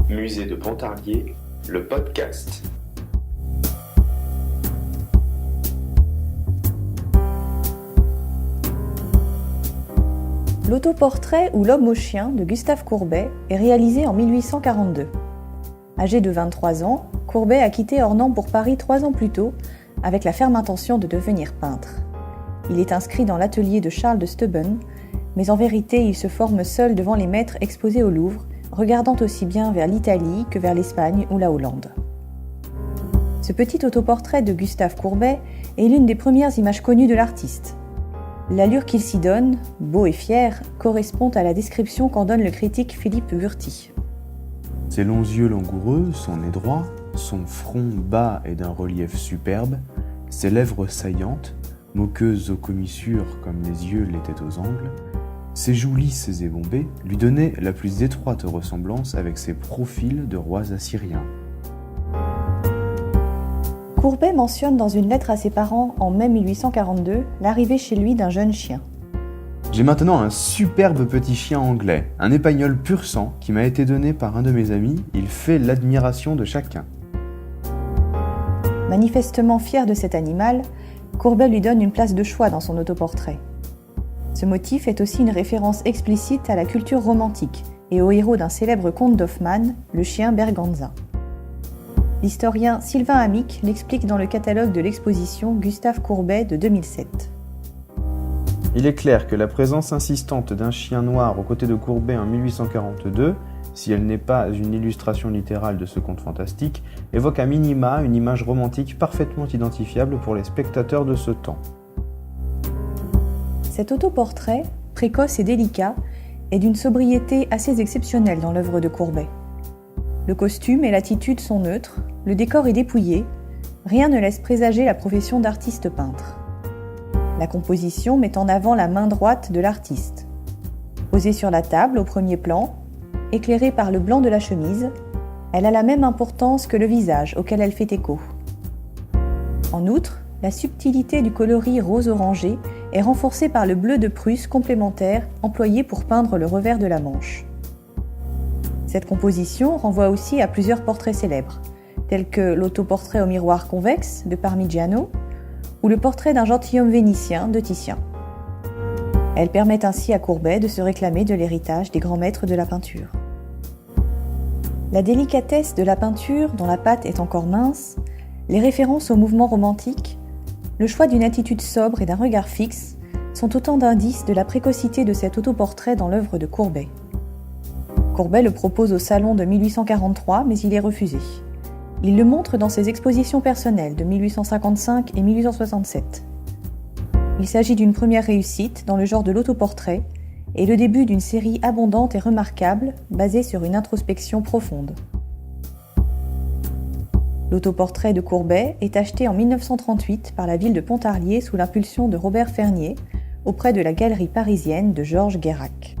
Musée de Pontarlier, le podcast. L'autoportrait ou l'homme au chien de Gustave Courbet est réalisé en 1842. Âgé de 23 ans, Courbet a quitté Ornans pour Paris 3 ans plus tôt, avec la ferme intention de devenir peintre. Il est inscrit dans l'atelier de Charles de Steuben, mais en vérité il se forme seul devant les maîtres exposés au Louvre, regardant aussi bien vers l'Italie que vers l'Espagne ou la Hollande. Ce petit autoportrait de Gustave Courbet est l'une des premières images connues de l'artiste. L'allure qu'il s'y donne, beau et fier, correspond à la description qu'en donne le critique Philippe Wurti. Ses longs yeux langoureux, son nez droit, son front bas et d'un relief superbe, ses lèvres saillantes, moqueuses aux commissures comme les yeux l'étaient aux angles, ses joues lisses et bombées lui donnaient la plus étroite ressemblance avec ses profils de rois assyriens. Courbet mentionne dans une lettre à ses parents en mai 1842 l'arrivée chez lui d'un jeune chien. J'ai maintenant un superbe petit chien anglais, un épagnol pur sang qui m'a été donné par un de mes amis, il fait l'admiration de chacun. Manifestement fier de cet animal, Courbet lui donne une place de choix dans son autoportrait. Ce motif est aussi une référence explicite à la culture romantique et au héros d'un célèbre conte d'Hoffmann, le chien Berganza. L'historien Sylvain Amick l'explique dans le catalogue de l'exposition Gustave Courbet de 2007. Il est clair que la présence insistante d'un chien noir aux côtés de Courbet en 1842, si elle n'est pas une illustration littérale de ce conte fantastique, évoque à minima une image romantique parfaitement identifiable pour les spectateurs de ce temps. Cet autoportrait, précoce et délicat, est d'une sobriété assez exceptionnelle dans l'œuvre de Courbet. Le costume et l'attitude sont neutres, le décor est dépouillé, rien ne laisse présager la profession d'artiste peintre. La composition met en avant la main droite de l'artiste. Posée sur la table au premier plan, éclairée par le blanc de la chemise, elle a la même importance que le visage auquel elle fait écho. En outre, la subtilité du coloris rose-orangé est renforcée par le bleu de Prusse complémentaire employé pour peindre le revers de la manche. Cette composition renvoie aussi à plusieurs portraits célèbres, tels que l'autoportrait au miroir convexe de Parmigiano ou le portrait d'un gentilhomme vénitien de Titien. Elles permettent ainsi à Courbet de se réclamer de l'héritage des grands maîtres de la peinture. La délicatesse de la peinture dont la pâte est encore mince, les références au mouvement romantique, le choix d'une attitude sobre et d'un regard fixe sont autant d'indices de la précocité de cet autoportrait dans l'œuvre de Courbet. Courbet le propose au Salon de 1843, mais il est refusé. Il le montre dans ses expositions personnelles de 1855 et 1867. Il s'agit d'une première réussite dans le genre de l'autoportrait et le début d'une série abondante et remarquable basée sur une introspection profonde. L'autoportrait de Courbet est acheté en 1938 par la ville de Pontarlier sous l'impulsion de Robert Fernier auprès de la galerie parisienne de Georges Guérac.